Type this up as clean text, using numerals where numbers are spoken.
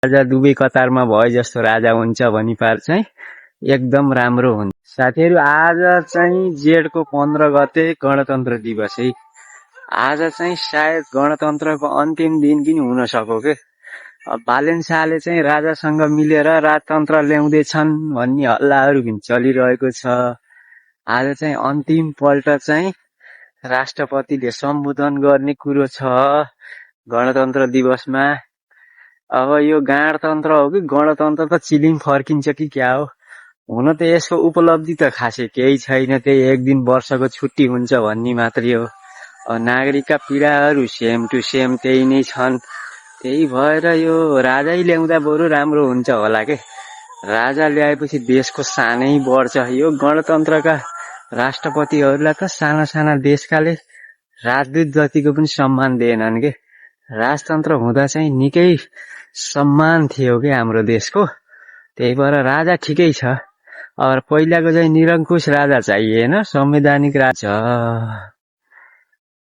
राजा दुवै कतारमा भए जस्तो राजा हुन्छ भनी पार चाहिँ एकदम राम्रो हुन्छ। साथीहरू, आज चाहिँ जेठको 15 गते गणतन्त्र दिवस है। आज चाहिँ सायद गणतन्त्रको अन्तिम दिन पनि हुन सक्यो के। बालेन शाहले चाहिँ राजासँग मिलेर राजतन्त्र ल्याउँदैछन् भन्ने हल्लाहरू पनि चलिरहेको छ। आज चाहिँ अन्तिम पल्ट चाहिँ राष्ट्रपतिले सम्बोधन गर्ने कुरो छ गणतन्त्र दिवसमा। अब यो गाणतन्त्र हो कि गणतन्त्र त चिलिम फर्किन्छ कि क्या हो। हुन त यसको उपलब्धि त खासै केही छैन, त्यही एक दिन वर्षको छुट्टी हुन्छ भन्ने मात्रै हो। नागरिकका पीडाहरू सेम टु सेम त्यही नै छन्। त्यही भएर यो राजै ल्याउँदा बरु राम्रो हुन्छ होला के। राजा ल्याएपछि देशको सानै बढ्छ। यो गणतन्त्रका राष्ट्रपतिहरूलाई त साना साना देशकाले राजदूत जतिको पनि सम्मान दिएनन् के। राजतन्त्र हुँदा चाहिँ निकै सम्मान थियो के हाम्रो देशको। त्यही भएर राजा ठिकै छ। अब पहिलाको चाहिँ निरङ्कुश राजा चाहिएन, संवैधानिक राजा।